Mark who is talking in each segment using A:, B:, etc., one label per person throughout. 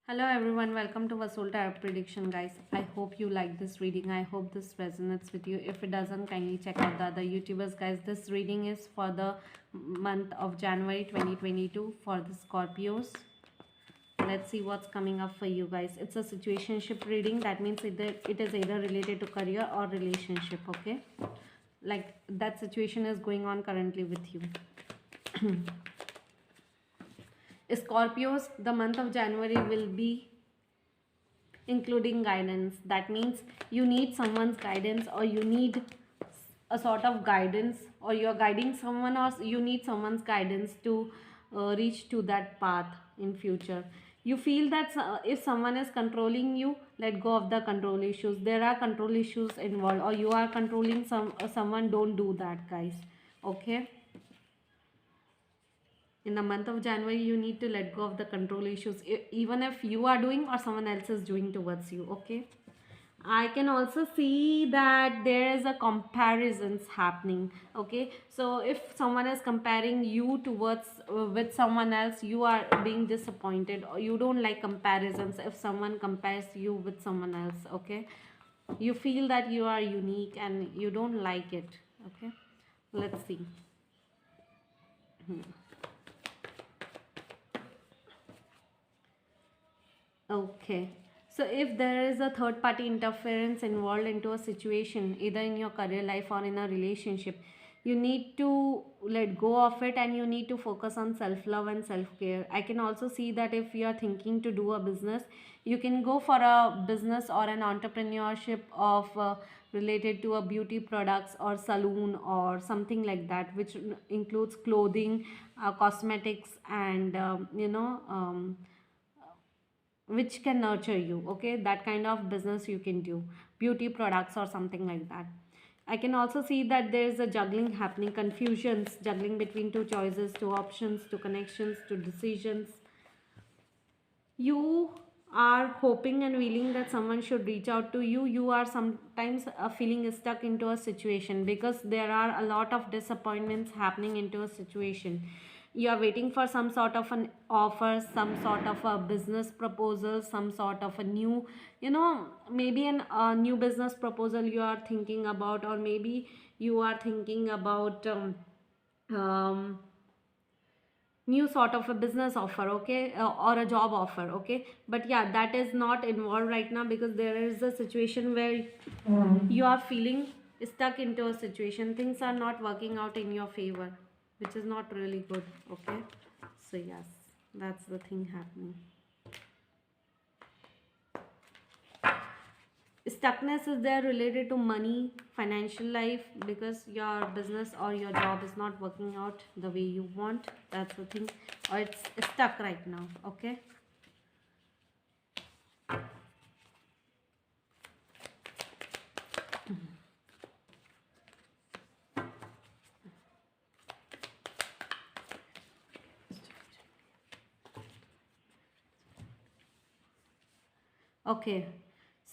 A: Hello everyone, welcome to Vasul Tarot Prediction, guys. I hope you like this reading. I hope this resonates with you. If it doesn't, kindly check out the other YouTubers, guys. This reading is for the month of January 2022 for the Scorpios. Let's see what's coming up for you guys. It's a situationship reading. That means it is either related to career or relationship, okay? Like that situation is going on currently with you. Scorpios, the month of January will be including guidance. That means you need someone's guidance, or you need a sort of guidance, or you're guiding someone, or you need someone's guidance to reach to that path in future. You feel that if someone is controlling you, let go of the control issues. There are control issues involved, or you are controlling someone. Don't do that, guys. Okay, in the month of January you need to let go of the control issues, even if you are doing or someone else is doing towards you. Okay, I can also see that there is a comparisons happening. Okay, so if someone is comparing you towards with someone else, you are being disappointed, or you don't like comparisons. If someone compares you with someone else, okay, you feel that you are unique and you don't like it. Okay, let's see. Okay. So if there is a third party interference involved into a situation, either in your career life or in a relationship, you need to let go of it and you need to focus on self love and self care. I can also see that if you are thinking to do a business, you can go for a business or an entrepreneurship of related to a beauty products or saloon or something like that, which includes clothing, cosmetics, and which can nurture you. Okay, that kind of business you can do, beauty products or something like that. I can also see that there is a juggling happening, confusions, juggling between two choices, two options, two connections, two decisions. You are hoping and willing that someone should reach out to you. You are sometimes feeling stuck into a situation because there are a lot of disappointments happening into a situation. You are waiting for some sort of an offer, some sort of a business proposal, some sort of a new, maybe a new business proposal you are thinking about, or maybe you are thinking about um, new sort of a business offer. Okay, or a job offer. Okay, but yeah, that is not involved right now because there is a situation where you are feeling stuck into a situation. Things are not working out in your favor, which is not really good. Okay, so yes, that's the thing happening. Stuckness is there related to money, financial life, because your business or your job is not working out the way you want. That's the thing, or it's stuck right now. Okay, okay.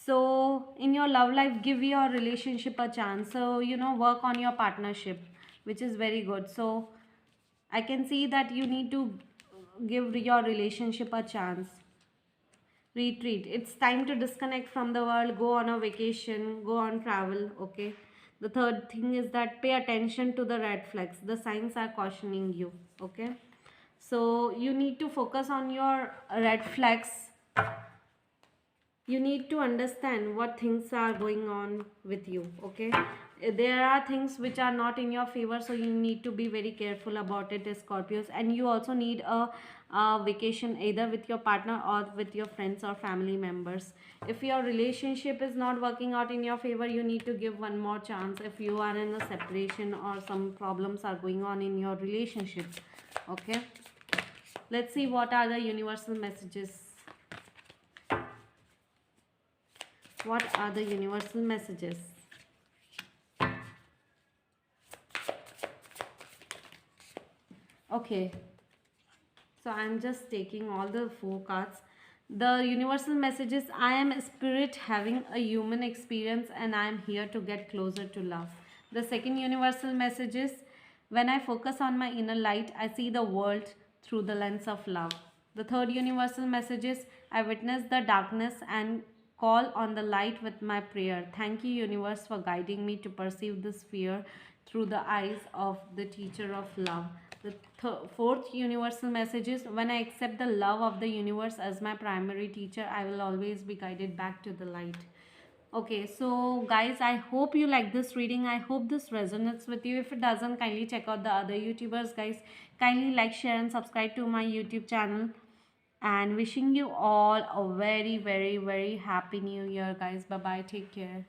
A: So in your love life, give your relationship a chance. So work on your partnership, which is very good. So I can see that you need to give your relationship a chance. Retreat. It's time to disconnect from the world, go on a vacation, go on travel. Okay. The third thing is that pay attention to the red flags. The signs are cautioning you. Okay. So you need to focus on your red flags. You need to understand what things are going on with you. Okay, there are things which are not in your favor, so you need to be very careful about it, Scorpios. And you also need a vacation, either with your partner or with your friends or family members. If your relationship is not working out in your favor, you need to give one more chance. If you are in a separation or some problems are going on in your relationship. Okay, let's see what are the universal messages. What are the universal messages? Okay, so I'm just taking all the four cards. The universal messages: I am a spirit having a human experience and I am here to get closer to love. The second universal message is: when I focus on my inner light, I see the world through the lens of love. The third universal message is, I witness the darkness and call on the light with my prayer. Thank you, universe, for guiding me to perceive this fear through the eyes of the teacher of love. The fourth universal message is, when I accept the love of the universe as my primary teacher, I will always be guided back to the light. Okay, so guys, I hope you like this reading. I hope this resonates with you. If it doesn't, kindly check out the other YouTubers, guys. Kindly like, share, and subscribe to my YouTube channel. And wishing you all a very, very, very happy new year, guys. Bye bye. Take care.